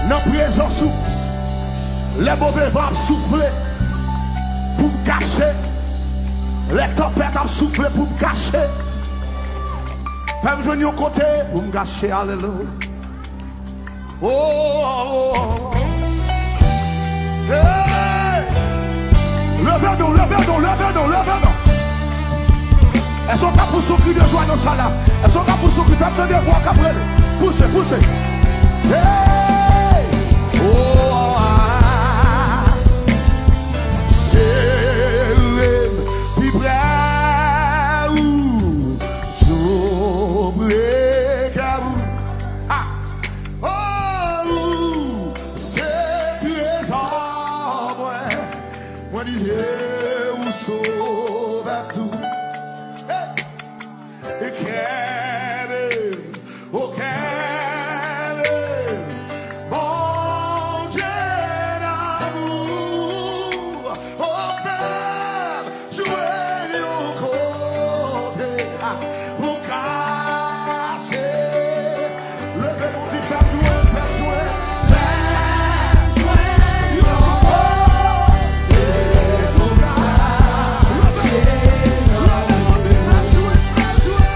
Dans la présence, les mauvais vents souffler pour me cacher. Les tempêtes ont soufflé pour me cacher. Même je viens au côté pour me cacher. Alléluia. Oh, oh, oh. Hey! Levez-nous, levez-nous, levez-nous, levez-nous. Elles sont là pour son cri de joie dans ça là. Elles sont là pour son cri de voix qu'après. Poussez, poussez. Hey! Oh, ah. C'est le plus près où tout brûle. Ah! Oh! C'est trésor. Moi disais où sauve tout. Et Kevin, oh Kevin, bon Dieu d'amour, oh Père, jouez au côté, pour cacher, levez mon Dieu, faites jouer, faites jouer, faites jouer, yo, et pour cacher, levez mon Dieu, faites jouer.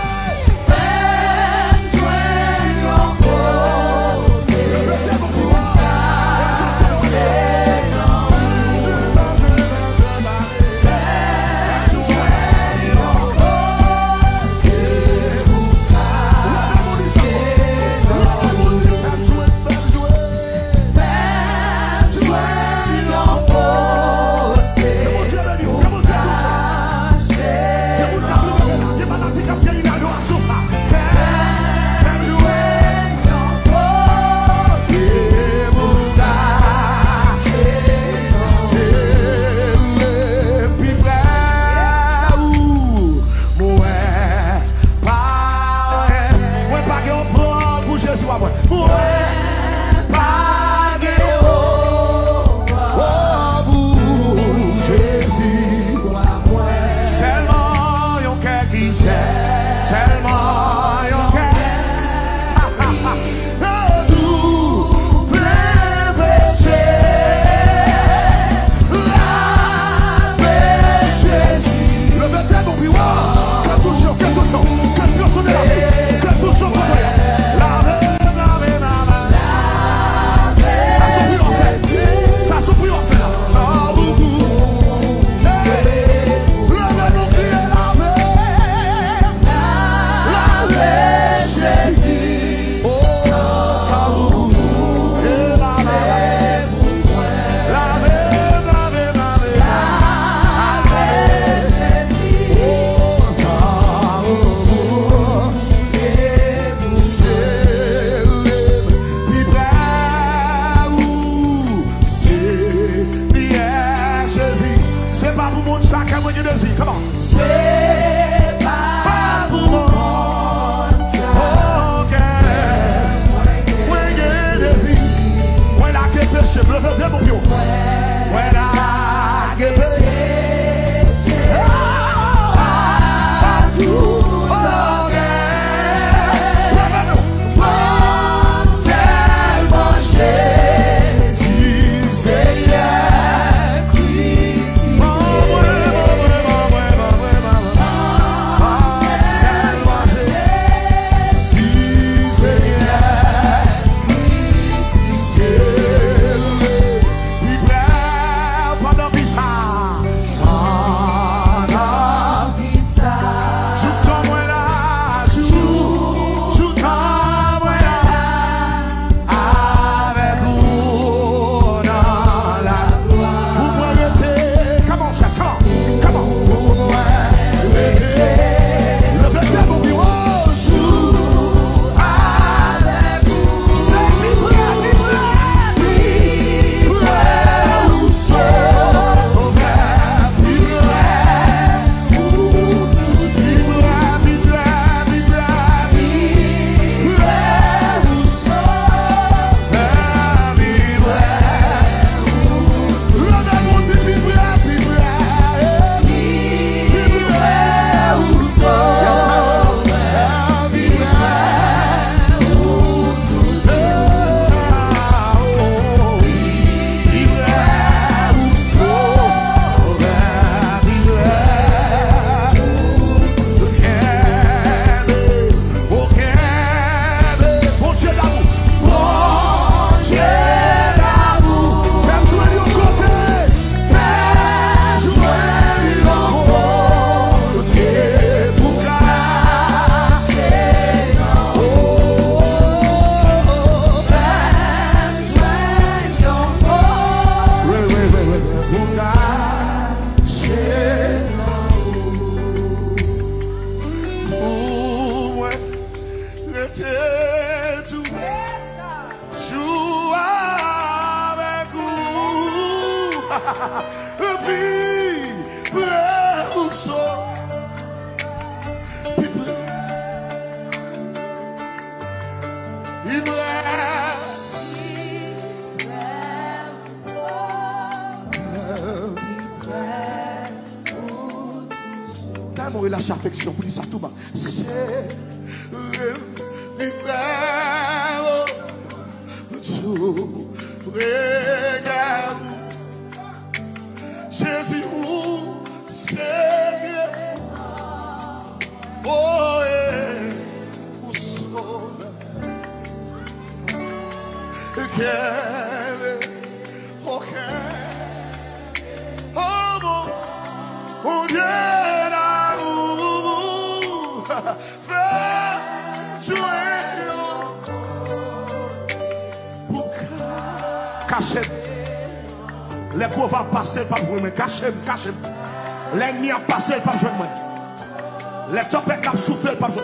Il lâche affection pour dire ça tout bas. C'est tout regarde Jésus où c'est Dieu. Oh où sauve mon Dieu. Cachez. Les gros vont passer par vous, mais cachez. L'ennemi a passé par vous. Les tempêtes ont soufflé par vous.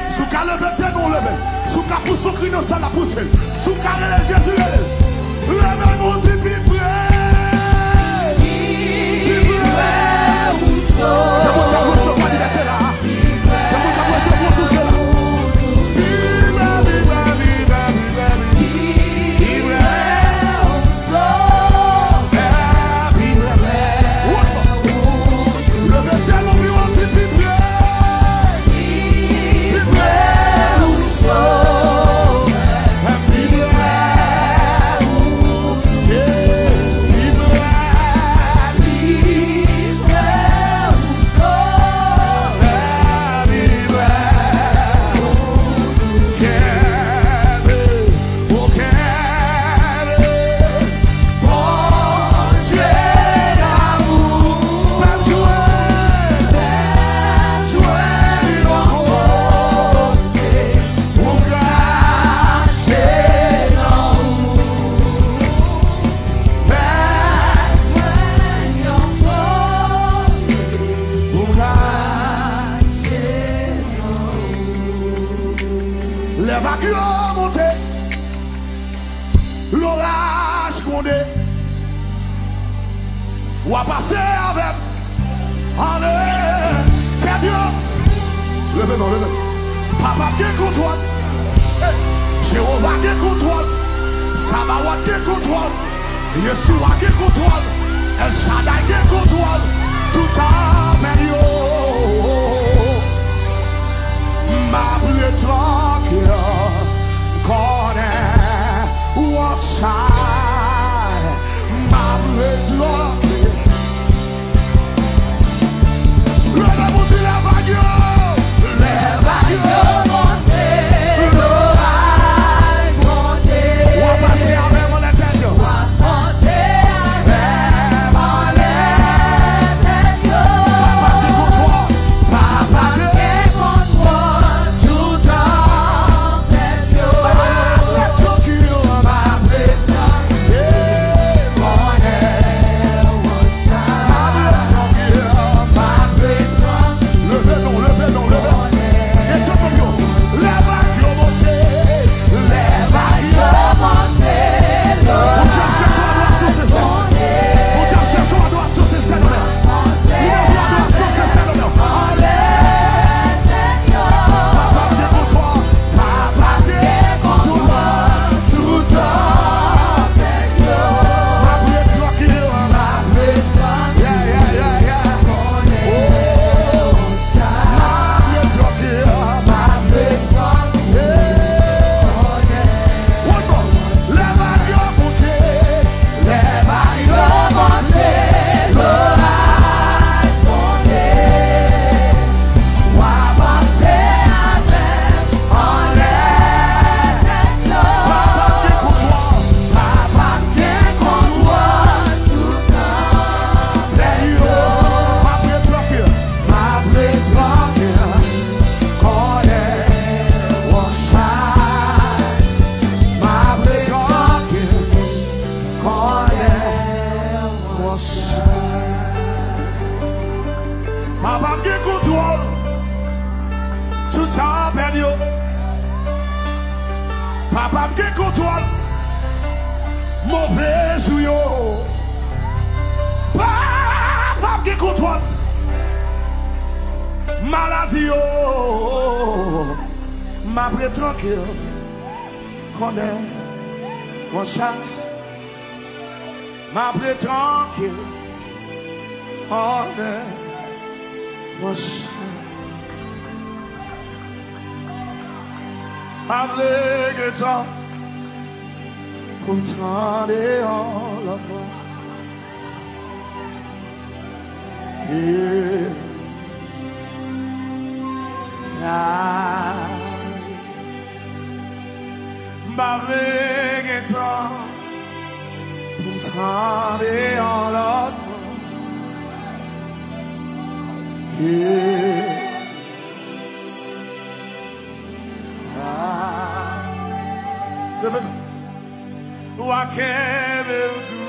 Souka leve tes non leve. Souka pour son cri non ça la pousse. Souka relève Jésus. Leve mon Dieu pibré. Je vous t'avoue ce qu'on dit là. Je vous t'avoue ce qu'on touche là. L'orage condé ou à passer avec allez c'est Dieu levez non levez papa qui contrôle Jéhovah qui contrôle Sabaoth qui contrôle Yeshua qui contrôle El Shaddai qui contrôle tout à meilleur ma bleu tranquille connaît what shine my red love. Le monte la vague, monte, l'orage monte. On va passer avec mon éternel. On va monter avec mon éternel. Papa me contrôle. Mauvais joueur. Papa me contrôle. Maladie. Ma prête tranquille. Connais. Mon charge. Ma prête tranquille. Connais. Mon charge. Avec le temps, pour me tendre en la foi. Avec le temps, pour me tendre en la foi. Wakebe du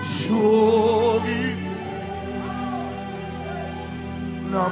shogi na